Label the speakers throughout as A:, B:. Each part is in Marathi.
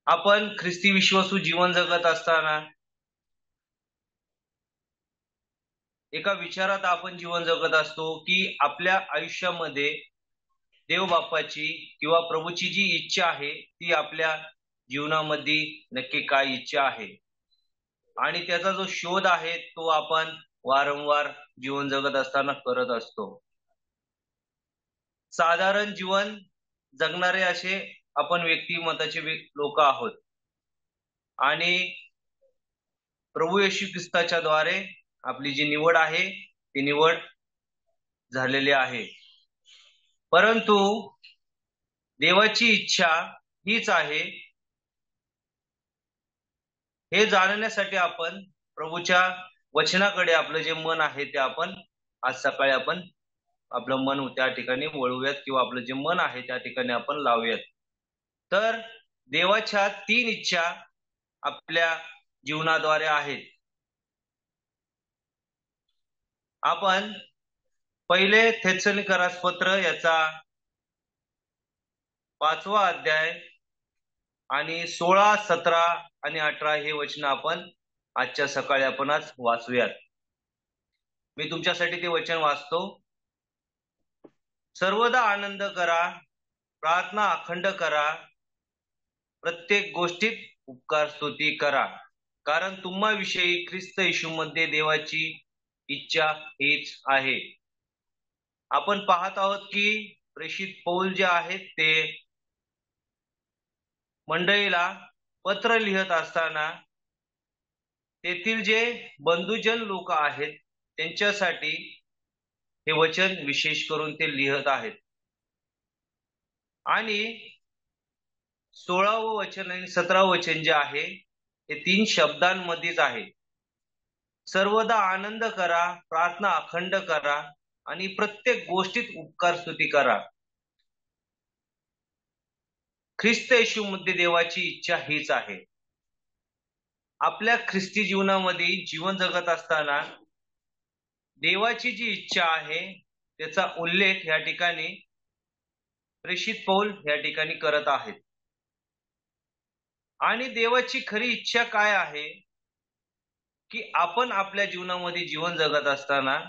A: आपण ख्रिस्ती विश्वासू जीवन जगत असताना एका विचारात आपण जीवन जगत असतो की आपल्या आयुष्यामध्ये देव बाप्पाची किंवा प्रभूची जी इच्छा आहे ती आपल्या जीवनामध्ये नक्की काय इच्छा आहे आणि त्याचा जो शोध आहे तो आपण वारंवार जीवन जगत असताना करत असतो. साधारण जीवन जगणारे असे आपण व्यक्तिमत्वाचे लोक आहोत आणि प्रभू येशू ख्रिस्ताच्या द्वारे आपली जी निवड आहे ती निवड झालेली आहे. परंतु देवाची इच्छा हीच आहे हे जाणण्यासाठी आपण प्रभूच्या वचनाकडे आपलं जे मन आहे ते आपण आज सकाळी आपण आपलं मन त्या ठिकाणी वळवूयात किंवा आपलं जे मन आहे त्या ठिकाणी आपण लावूयात. तर देवाच्या 3 इच्छा आपल्या जीवनाद्वारे आहेत. आपण पहिले थेसलोनिकरास पत्र याचा 5वा अध्याय आणि 16, 17 आणि 18 हे वचन आपण आजच्या सकाळी आपण आज वाचूयात. मी तुमच्यासाठी ते वचन वाचतो. सर्वदा आनंद करा, प्रार्थना अखंड करा, प्रत्येक गोष्टीत उपकार स्तुती करा, कारण तुम्हाविषयी ख्रिस्त येशूमध्ये देवाची इच्छा हीच आहे. आपण पाहत आहोत की प्रेषित पौल जे आहेत ते मंडळीला पत्र लिहत असताना तेथील जे बंधुजन लोक आहेत त्यांच्यासाठी हे वचन विशेष करून ते लिहत आहेत. आणि 16वं वचन आणि 17वं वचन जे आहे ते 3 शब्दांमध्येच आहे. सर्वदा आनंद करा, प्रार्थना अखंड करा आणि प्रत्येक गोष्टीत उपकार स्तुती करा. ख्रिस्त येशूमध्ये देवाची इच्छा हीच आहे. आपल्या ख्रिस्ती जीवनामध्ये जीवन जगत असताना देवाची जी इच्छा आहे त्याचा उल्लेख या ठिकाणी प्रेषित पौल या ठिकाणी करत आहेत. आणि देवाची खरी इच्छा काय आहे की आपण आपल्या जीवनामध्ये जीवन जगत असताना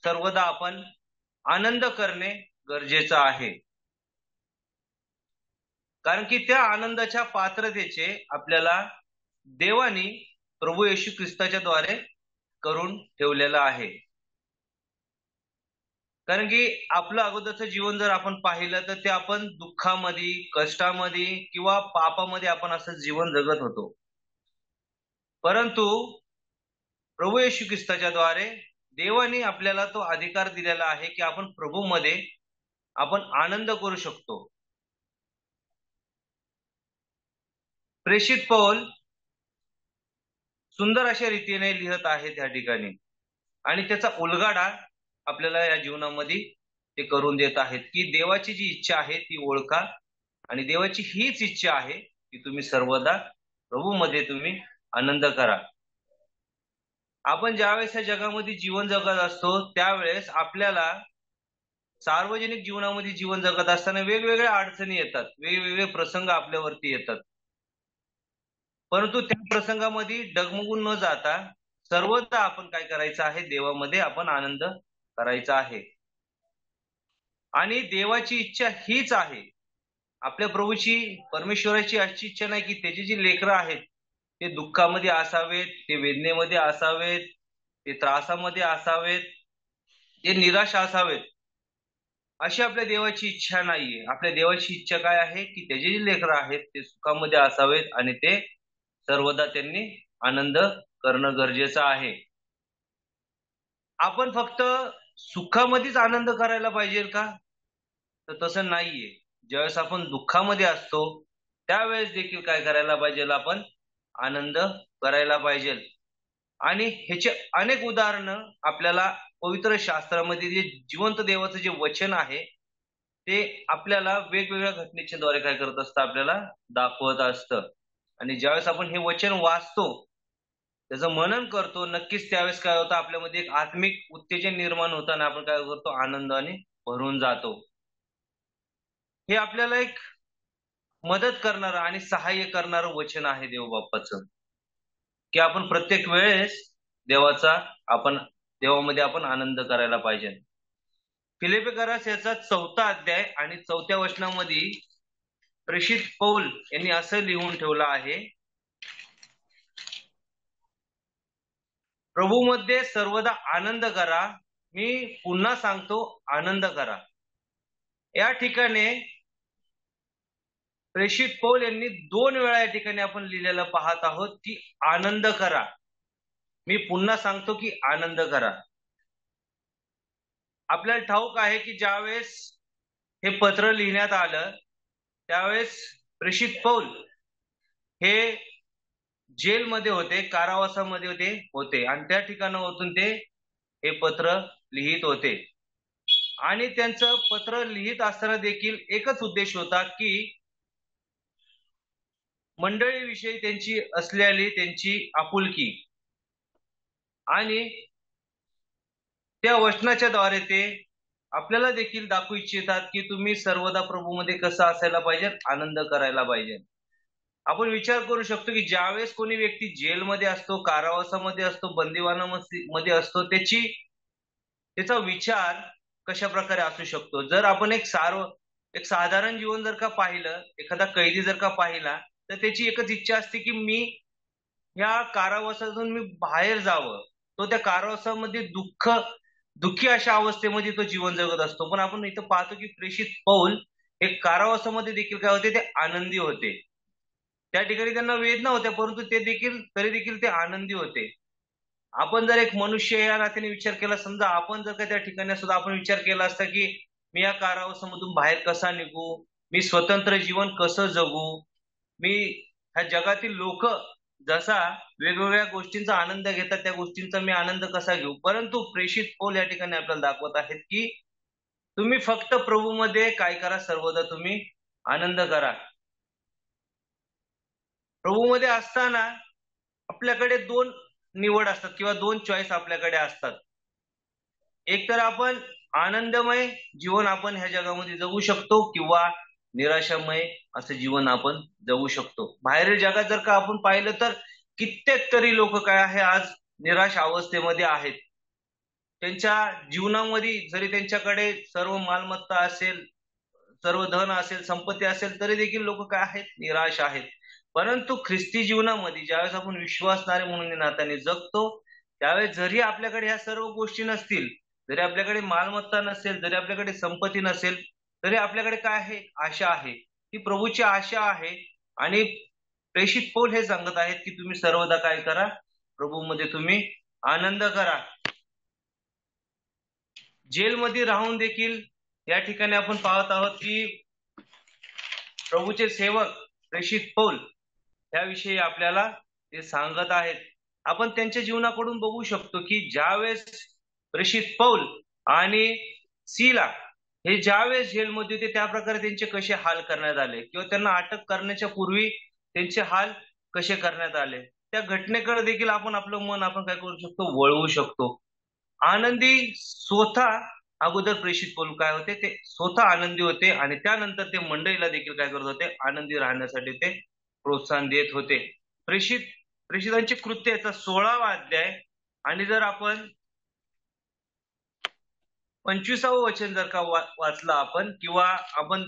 A: सर्वदा आपण आनंद करणे गरजेचं आहे. कारण की त्या आनंदाच्या पात्रतेचे आपल्याला देवानी प्रभू येशू ख्रिस्ताच्या द्वारे करून ठेवलेलं आहे. कारण की आपलं अगोदरचं जीवन जर आपण पाहिलं तर ते आपण दुःखामध्ये, कष्टामध्ये किंवा पापामध्ये आपण असं जीवन जगत होतो. परंतु प्रभू येशू ख्रिस्ताच्या द्वारे देवाने आपल्याला तो अधिकार दिलेला आहे की आपण प्रभूमध्ये आपण आनंद करू शकतो. प्रेषित पौल सुंदर अशा रीतीने लिहत आहे त्या ठिकाणी आणि त्याचा उलगडा आपल्याला या जीवनामध्ये ते करून देत आहेत की देवाची जी इच्छा आहे ती ओळखा आणि देवाची हीच इच्छा आहे की तुम्ही सर्वदा प्रभूमध्ये तुम्ही आनंद करा. आपण ज्यावेळेस या जगामध्ये जीवन जगत असतो त्यावेळेस आपल्याला सार्वजनिक जीवनामध्ये जीवन जगत असताना वेगवेगळ्या अडचणी येतात, वेगवेगळे प्रसंग आपल्यावरती येतात. परंतु त्या प्रसंगामध्ये डगमगून न जाता सर्वदा आपण काय करायचं आहे, देवामध्ये आपण आनंद करायचा आहे. आणि देवाची इच्छा हीच आहे, आपल्या प्रभूची परमेश्वराची अशी इच्छा नाही की त्याची जी लेकरं आहेत ते दुःखामध्ये असावेत, ते वेदनेमध्ये असावेत, ते त्रासामध्ये असावेत, ते निराश असावेत, अशी आपल्या देवाची इच्छा नाहीये. आपल्या देवाची इच्छा काय आहे की त्याचे जे लेकरं आहेत ते सुखामध्ये असावेत आणि ते सर्वदा त्यांनी आनंद करणं गरजेचं आहे. आपण फक्त सुखामध्येच आनंद करायला पाहिजे का? तर तसं नाहीये. ज्यावेळेस आपण दुःखामध्ये असतो त्यावेळेस देखील काय करायला पाहिजे, आपण आनंद करायला पाहिजे. आणि ह्याचे अनेक उदाहरणं आपल्याला पवित्र शास्त्रामध्ये जे जिवंत देवाचं जे वचन आहे ते आपल्याला वेगवेगळ्या घटनेच्या द्वारे काय करत असतं, आपल्याला दाखवत असतं. आणि ज्यावेळेस आपण हे वचन वाचतो, त्याचं मनन करतो, नक्कीच त्यावेळेस काय होतं, आपल्यामध्ये एक आत्मिक उत्तेजन निर्माण होतं आणि आपण काय करतो, आनंदाने भरून जातो. हे आपल्याला एक मदत करणारं आणि सहाय्य करणारं वचन आहे देवबापाचं, की आपण प्रत्येक वेळेस देवामध्ये आपण आनंद करायला पाहिजे. फिलिप्पिकरास याचा 4था अध्याय आणि 4थ्या वचनामध्ये प्रेषित पौल यांनी असं लिहून ठेवलं आहे, प्रभूमध्ये सर्वदा आनंद करा. मी पुन्हा सांगतो, आनंद करा. या ठिकाणी प्रेषित पौल यांनी 2 वेळा या ठिकाणी आपण लिहिलेलं पाहत आहोत की आनंद करा. मी पुन्हा सांगतो की आनंद करा. आपल्याला ठाऊक आहे की ज्यावेळेस हे पत्र लिहिण्यात आलं त्यावेळेस प्रेषित पौल हे जेलमध्ये होते, कारावासामध्ये होते आणि त्या ठिकाणावरून ते हे पत्र लिहित होते. आणि त्यांचं पत्र लिहित असताना देखील एकच उद्देश होता की मंडळीविषयी त्यांची असलेली त्यांची आपुलकी आणि त्या वचनाच्या द्वारे ते आपल्याला देखील दाखवू इच्छितात की तुम्ही सर्वदा प्रभूमध्ये कसं असायला पाहिजे, आनंद करायला पाहिजे. आपण विचार करू शकतो की ज्यावेळेस कोणी व्यक्ती जेलमध्ये असतो, कारावासामध्ये असतो, बंदिवानामध्ये असतो, त्याचा विचार कशा प्रकारे असू शकतो. जर आपण एक साधारण जीवन जर का पाहिलं, एखादा कैदी जर का पाहिला, तर त्याची एकच इच्छा असते की मी या कारावासातून मी बाहेर जावं. तो त्या कारावासामध्ये दुःखी अशा अवस्थेमध्ये तो जीवन जगत असतो. पण आपण इथं पाहतो की प्रेषित पौल हे कारावासामध्ये देखील काय होते, ते आनंदी होते. त्या ठिकाणी त्यांना वेदना होत्या, परंतु तरी देखील ते आनंदी होते. आपण जर एक मनुष्य या नात्याने विचार केला, समजा आपण जर का त्या ठिकाणी सुद्धा आपण विचार केला असता की मी या कारावासामधून बाहेर कसा निघू, मी स्वतंत्र जीवन कसं जगू, मी ह्या जगातील लोक जसा वेगवेगळ्या गोष्टींचा आनंद घेतात त्या गोष्टींचा मी आनंद कसा घेऊ. परंतु प्रेषित पौल या ठिकाणी आपल्याला दाखवत आहेत की तुम्ही फक्त प्रभूमध्ये काय करा, सर्वदा तुम्ही आनंद करा. प्रभूमध्ये असताना आपल्याकडे 2 निवड असतात किंवा 2 चॉईस आपल्याकडे असतात. एक तर आपण आनंदमय जीवन आपण ह्या जगामध्ये जगू शकतो किंवा निराशामय असं जीवन आपण जगू शकतो. बाहेरील जगात जर का आपण पाहिलं तर कित्येक तरी लोक काय आहे, आज निराश अवस्थेमध्ये आहेत. त्यांच्या जीवनामध्ये जरी त्यांच्याकडे सर्व मालमत्ता असेल, सर्व धन असेल, संपत्ती असेल, तरी देखील लोक काय आहेत, निराश आहेत. परंतु ख्रिस्ती जीवनामध्ये ज्यावेळेस आपण विश्वासणारे म्हणून नात्याने जगतो, त्यावेळेस जरी आपल्याकडे ह्या सर्व गोष्टी नसतील, जरी आपल्याकडे मालमत्ता नसेल, जरी आपल्याकडे संपत्ती नसेल, तरी आपल्याकडे काय आहे, आशा आहे. ती प्रभूची आशा आहे. आणि प्रेषित पौल हे सांगत आहेत की तुम्ही सर्वदा काय करा, प्रभूमध्ये तुम्ही आनंद करा. जेलमध्ये राहून देखील या ठिकाणी आपण पाहत आहोत की प्रभूचे सेवक प्रेषित पौल याविषयी आपल्याला ते सांगत आहेत. आपण त्यांच्या जीवनाकडून बघू शकतो की ज्यावेळेस प्रेषित पौल आणि सीला हे ज्यावेळेस जेलमध्ये होते त्या प्रकारे त्यांचे कसे हाल करण्यात आले किंवा त्यांना अटक करण्याच्या पूर्वी त्यांचे हाल कसे करण्यात आले, त्या घटनेकडे देखील आपण आपलं मन आपण काय करू शकतो, वळवू शकतो. आनंदी स्वतः अगोदर प्रेषित पौल काय होते, ते स्वतः आनंदी होते आणि त्यानंतर ते मंडळीला देखील काय करत होते, आनंदी राहण्यासाठी ते प्रोत्साहन देत होते. प्रेषितांची कृत्य याचा 16वा अध्याय आणि जर आपण 25वे वचन जर का वाचलं आपण किंवा आपण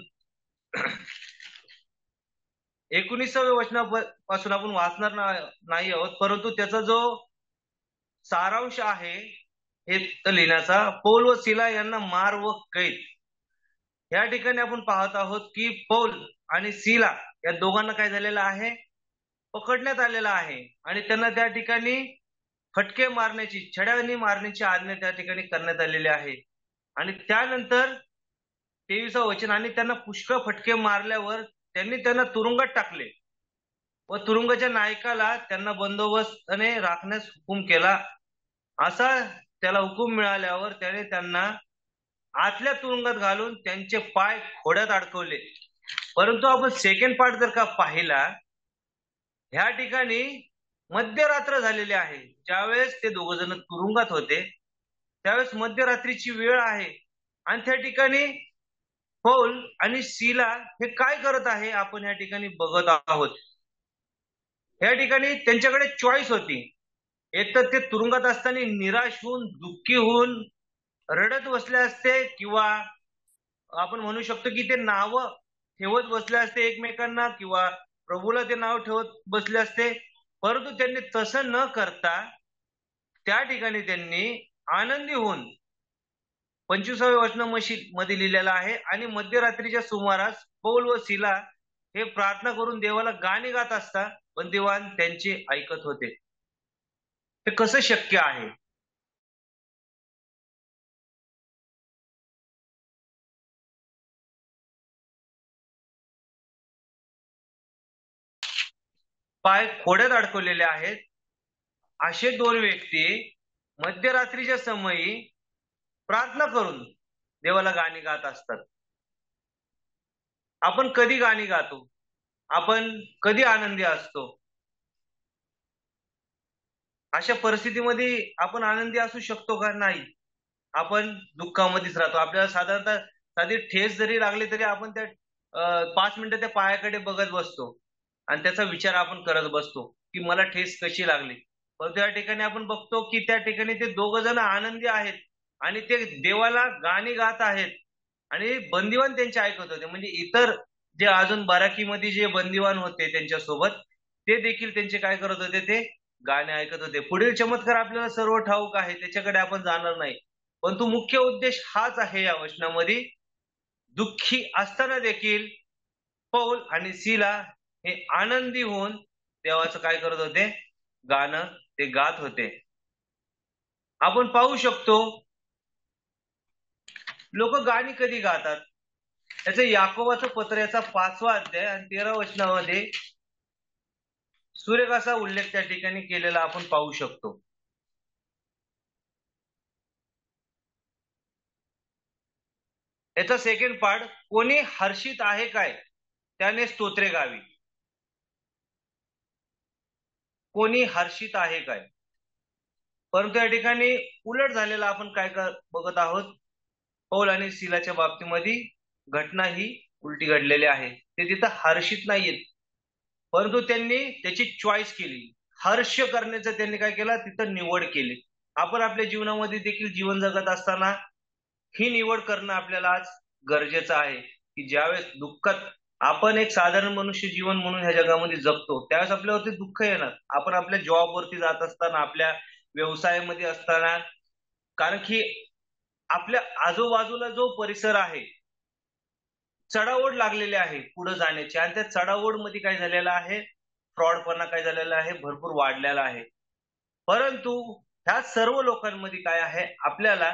A: 19व्या वचनापासून आपण वाचणार नाही आहोत, परंतु त्याचा जो सारांश आहे हे लिहिण्याचा, पौल व सीला यांना मार व कैद. या ठिकाणी आपण पाहत आहोत की पौल आणि सीला या दोघांना काय झालेलं आहे, पकडण्यात आलेला आहे आणि त्यांना त्या ठिकाणी फटके मारण्याची, छड्याने मारण्याची आज्ञा त्या ठिकाणी करण्यात आलेली आहे. आणि त्यानंतर 23वे वचन, आणि त्यांना पुष्कळ फटके मारल्यावर त्यांना तुरुंगात टाकले व तुरुंगाच्या नायकाला त्यांना बंदोबस्ताने राखण्यास हुकूम केला. असा त्याला हुकूम मिळाल्यावर त्याने त्यांना आतल्या तुरुंगात घालून त्यांचे पाय घोड्यात अडकवले. परंतु आपण सेकंड पार्ट जर का पाहिला, ह्या ठिकाणी मध्यरात्र झालेली आहे. ज्यावेळेस ते 2 जण तुरुंगात होते त्यावेळेस मध्यरात्रीची वेळ आहे आणि त्या ठिकाणी पौल आणि सीला हे काय करत आहे आपण या ठिकाणी बघत आहोत. या ठिकाणी त्यांच्याकडे चॉईस होती. एक तर ते तुरुंगात असताना निराश होऊन दुःखी होऊन रडत बसले असते, किंवा आपण म्हणू शकतो की ते नाव ठेवत बसले असते एकमेकांना, किंवा प्रभूला ते नाव ठेवत बसले असते. परंतु त्यांनी तसं न करता त्या ठिकाणी त्यांनी आनंदी होऊन 25व्या वचनामध्ये लिहिलेलं आहे, आणि मध्यरात्रीच्या सुमारास पौल व सीला हे प्रार्थना करून देवाला गाणी गात असता बंदिवान त्यांचे ऐकत होते. हे कसं शक्य आहे? पाय खोड्यात अडकवलेले आहेत असे दोन व्यक्ती मध्यरात्रीच्या समयी प्रार्थना करून देवाला गाणी गात असतात. आपण कधी गाणी गातो? आपण कधी आनंदी असतो? अशा परिस्थितीमध्ये आपण आनंदी असू शकतो का? नाही. आपण दुःखामध्येच राहतो. आपल्याला साधारणतः साधी ठेच जरी लागली तरी आपण त्या 5 मिनिटं त्या पायाकडे बघत बसतो आणि त्याचा विचार आपण करत बसतो की मला ठेच कशी लागली. परंतु या ठिकाणी आपण बघतो की त्या ठिकाणी ते दोघ जण आनंदी आहेत आणि ते देवाला गाणी गात आहेत, आणि बंदिवान त्यांचे ऐकत होते. म्हणजे इतर जे अजून बाराकीमध्ये जे बंदिवान होते त्यांच्यासोबत, ते देखील त्यांचे काय करत होते? ते गाणे ऐकत होते. पुढील चमत्कार आपल्याला सर्व ठाऊक आहे, त्याच्याकडे आपण जाणार नाही. परंतु मुख्य उद्देश हाच आहे या वचनामध्ये. दुःखी असताना देखील पौल आणि सीला हे आनंदी होऊन देवाचं काय करत होते? गाणं ते गात होते. आपण पाहू शकतो लोक गाणी कधी गातात. त्याचं याकोबाचं पत्र याचा 5वा अध्याय आणि 13 वचनामध्ये सूर्यकाचा उल्लेख त्या ठिकाणी केलेला आपण पाहू शकतो. याचा सेकंड पार्ट, कोणी हर्षित आहे काय त्याने स्तोत्रे गावी. कोणी हर्षित आहे काय? परंतु या ठिकाणी उलट झालेला आपण काय बघत आहोत? पौल आणि सीलाच्या बाबतीमध्ये घटना ही उलटी घडलेली आहे. ते तिथं हर्षित नाहीयेत, परंतु त्यांनी त्याची चॉईस केली. हर्ष करण्याचं त्यांनी काय केलं? तिथं निवड केली. आपण आपल्या जीवनामध्ये देखील जीवन जगत असताना ही निवड करणं आपल्याला आज गरजेचं आहे, की ज्यावेळेस दुःखात आपण एक साधारण मनुष्य जीवन म्हणून ह्या जगामध्ये जगतो, त्यावेळेस आपल्यावरती दुःख येणार. आपण आपल्या जॉबवरती जात असताना, आपल्या व्यवसायामध्ये असताना, कारण की आपल्या आजूबाजूला जो परिसर आहे, चढाओढ लागलेली आहे पुढे जाण्याची, आणि त्या चढाओढ मध्ये काय झालेलं आहे? फ्रॉडपणा काय झालेला आहे? भरपूर वाढलेला आहे. परंतु ह्या सर्व लोकांमध्ये काय आहे? आपल्याला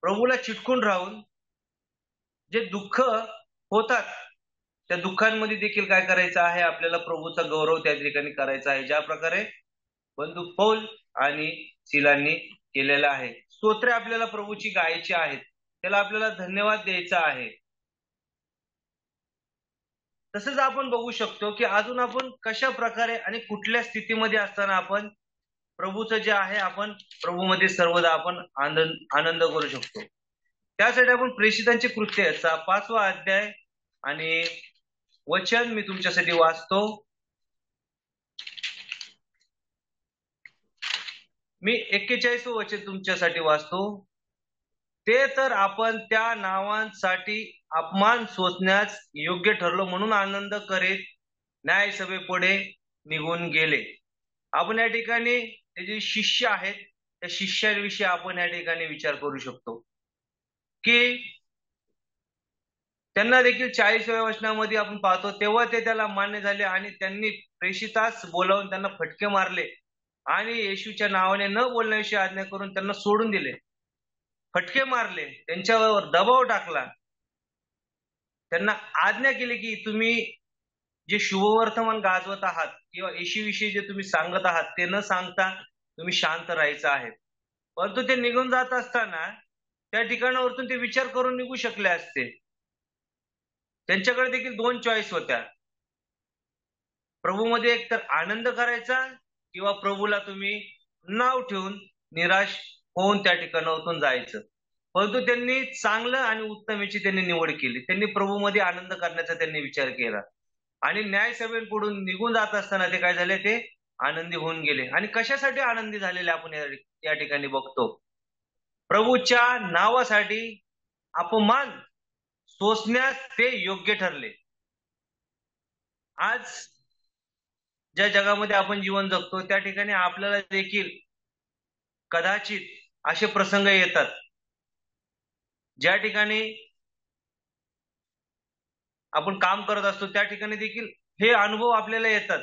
A: प्रभूला चिटकून राहून जे दुःख होतात त्या दुःखांमध्ये देखील काय करायचं आहे? आपल्याला प्रभूचा गौरव त्या ठिकाणी करायचा आहे, ज्या प्रकारे बंधू पौल आणि सीलांनी केलेला आहे. स्तोत्रे आपल्याला प्रभूची गायची आहेत, त्याला आपल्याला धन्यवाद द्यायचा आहे. तसंच आपण बघू शकतो की अजून आपण कशा प्रकारे आणि कुठल्या स्थितीमध्ये असताना आपण प्रभूचं जे आहे आपण प्रभूमध्ये सर्वदा आपण आनंद करू शकतो. त्यासाठी आपण प्रेषितांचे कृत्य याचा 5वा अध्याय आणि वचन मी तुमच्यासाठी वाचतो. मी 41वं वचन तुमच्यासाठी वाचतो. ते तर आपण त्या नावांसाठी अपमान सोसण्यास योग्य ठरलो म्हणून आनंद करीत न्यायसभेपुढे निघून गेले. आपण या ठिकाणी ते जे शिष्य आहेत त्या शिष्याविषयी आपण या ठिकाणी विचार करू शकतो की त्यांना देखील 40व्या वचनामध्ये आपण पाहतो, तेव्हा ते त्याला मान्य झाले आणि त्यांनी प्रेषितास बोलावून त्यांना फटके मारले आणि येशूच्या नावाने न बोलण्याविषयी आज्ञा करून त्यांना सोडून दिले. फटके मारले, त्यांच्यावर दबाव टाकला, त्यांना आज्ञा केली की तुम्ही जे शुभवर्तमान गाजवत आहात किंवा येशूविषयी जे तुम्ही सांगत आहात ते न सांगता तुम्ही शांत राहायचं आहे. परंतु ते निघून जात असताना त्या ठिकाणावरतून ते विचार करून निघू शकले असते. त्यांच्याकडे देखील 2 चॉईस होत्या. प्रभूमध्ये एकतर आनंद करायचा किंवा प्रभूला तुम्ही नाव ठेवून निराश होऊन त्या ठिकाणावरून जायचं. परंतु त्यांनी चांगलं आणि उत्तमेची त्यांनी निवड केली. त्यांनी प्रभूमध्ये आनंद करण्याचा त्यांनी विचार केला आणि न्यायसभेकडून निघून जात असताना ते काय झाले, ते आनंदी होऊन गेले. आणि कशासाठी आनंदी झालेले आपण या ठिकाणी बघतो. प्रभूच्या नावासाठी अपमान सोसण्यास ते योग्य ठरले. आज ज्या जगामध्ये आपण जीवन जगतो त्या ठिकाणी आपल्याला देखील कदाचित असे प्रसंग येतात ज्या ठिकाणी आपण काम करत असतो त्या ठिकाणी देखील हे अनुभव आपल्याला येतात.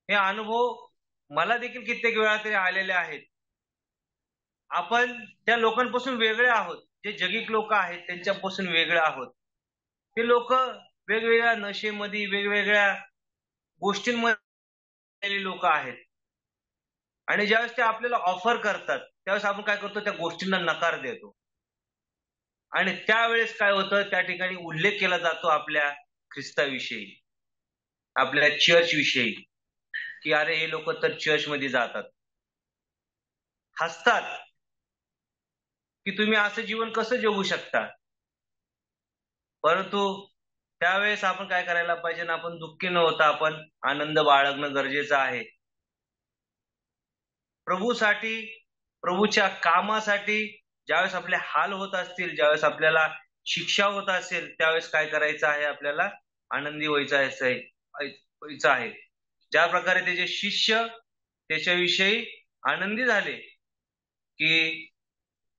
A: हे अनुभव मला देखील कित्येक वेळा तरी आलेले आहेत. आपण त्या लोकांपासून वेगळे आहोत. जे जगिक लोक आहेत त्यांच्यापासून वेगळे आहोत. ते लोक वेगवेगळ्या नशेमध्ये, वेगवेगळ्या गोष्टींमध्ये लोक आहेत आणि ज्यावेळेस ते आपल्याला ऑफर करतात त्यावेळेस आपण काय करतो, त्या गोष्टींना नकार देतो. आणि त्यावेळेस काय होतं, त्या ठिकाणी उल्लेख केला जातो आपल्या ख्रिस्ताविषयी, आपल्या चर्च विषयी, की अरे हे लोक तर चर्च मध्ये जातात. हसतात की तुम्ही असं जीवन कसं जगू शकता. परंतु त्यावेळेस आपण काय करायला पाहिजे ना, आपण दुःखी न होता आपण आनंद बाळगणं गरजेचं आहे. प्रभूसाठी, प्रभूच्या कामासाठी ज्यावेळेस आपले हाल होत असतील, ज्यावेळेस आपल्याला शिक्षा होत असेल त्यावेळेस काय करायचं आहे, आपल्याला आनंदी व्हायचं आहे. ज्या प्रकारे त्याचे शिष्य त्याच्याविषयी आनंदी झाले की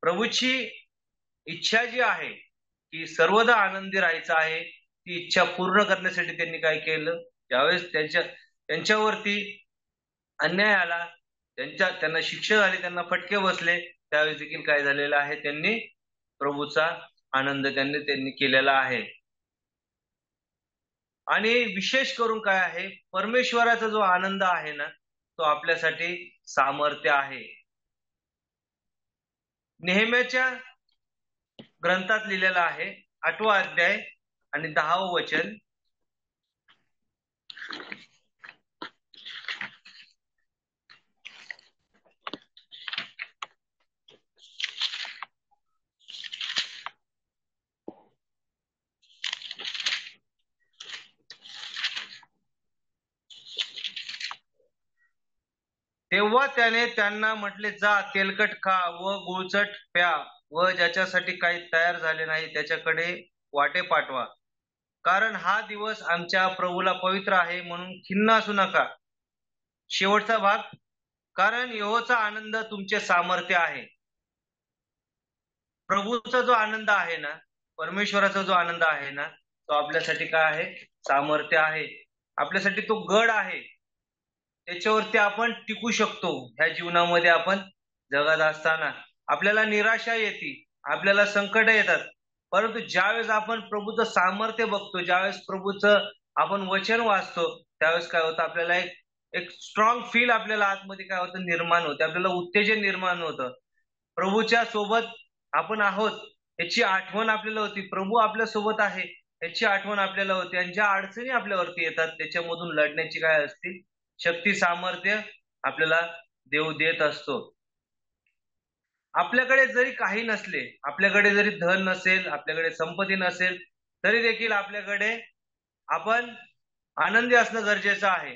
A: प्रभूची इच्छा जी आहे की सर्वदा आनंदी राहायचं आहे, ती इच्छा पूर्ण करण्यासाठी त्यांनी काय केलं, ज्यावेळेस त्यांच्यावरती अन्याय आला, त्यांना शिक्षा झाली, त्यांना फटके बसले, त्यावेळेस देखील काय झालेलं आहे, त्यांनी प्रभूचा आनंद त्यांनी केलेला आहे. आणि विशेष करून काय आहे, परमेश्वराचा जो आनंद आहे ना तो आपल्यासाठी सामर्थ्य आहे. नेहम्याच्या ग्रंथात लिहिलेला आहे 8वा अध्याय आणि 10वं वचन. तेव्हा त्याने त्यांना म्हटले, जा तेलकट खा व गुळचट प्या व ज्याच्यासाठी काही तयार झाले नाही त्याच्याकडे वाटे पाठवा, कारण हा दिवस आमच्या प्रभूला पवित्र आहे, म्हणून खिन्न असू नका. शेवटचा भाग, कारण यहोवाचा आनंद तुमचे सामर्थ्य आहे. प्रभूचा जो आनंद आहे ना, परमेश्वराचा जो आनंद आहे ना तो आपल्यासाठी काय आहे, सामर्थ्य आहे. आपल्यासाठी तो गड आहे, त्याच्यावरती आपण टिकू शकतो. ह्या जीवनामध्ये आपण जगत असताना आपल्याला निराशा येते, आपल्याला संकट येतात, परंतु ज्यावेळेस आपण प्रभूचं सामर्थ्य बघतो, ज्यावेळेस प्रभूचं आपण वचन वाचतो त्यावेळेस काय होतं, आपल्याला एक स्ट्रॉंग फील आपल्याला आतमध्ये काय होतं, निर्माण होते. आपल्याला उत्तेजन निर्माण होतं. प्रभूच्या सोबत आपण आहोत याची आठवण आपल्याला होती. प्रभू आपल्या सोबत आहे याची आठवण आपल्याला होती. आणि ज्या अडचणी आपल्यावरती येतात त्याच्यामधून लढण्याची काय असते, शक्ती, सामर्थ्य आपल्याला देव देत असतो. आपल्याकडे जरी काही नसले, आपल्याकडे जरी धन नसेल, आपल्याकडे संपत्ती नसेल, तरी देखील आपल्याकडे आपण आनंदी असणं गरजेचं आहे.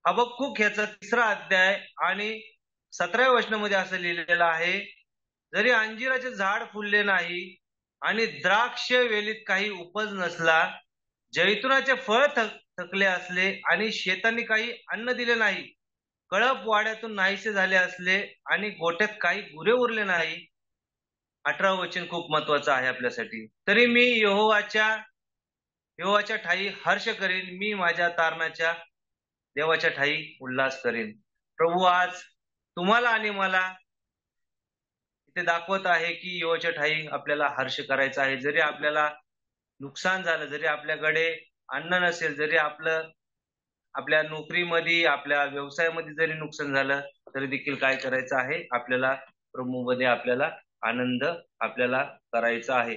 A: हबक्कूक याचा 3रा अध्याय आणि 17व्या वचनामध्ये असं लिहिलेलं आहे, जरी अंजिराचे झाड फुलले नाही आणि द्राक्ष वेलीत काही उपज नसला, जैतुनाचे फळ थकले असले आणि शेतांनी काही अन्न दिले नाही, कळप वाड्यातून नाहीसे झाले असले आणि गोठ्यात काही गुरे उरले नाही. 18वं वचन खूप महत्वाचं आहे आपल्यासाठी. तरी मी यहोवाच्या ठाई हर्ष करीन, मी माझ्या तारणाच्या देवाच्या ठाई उल्हास करीन. प्रभू आज तुम्हाला आणि मला इथे दाखवत आहे की यहोवाच्या ठाई आपल्याला हर्ष करायचा आहे. जरी आपल्याला नुकसान झालं, जरी आपल्याकडे अन्न नसेल, जरी आपल्या नोकरीमध्ये, आपल्या व्यवसायामध्ये जरी नुकसान झालं, तरी देखील काय करायचं आहे, आपल्याला प्रभूमध्ये आपल्याला आनंद आपल्याला करायचा आहे.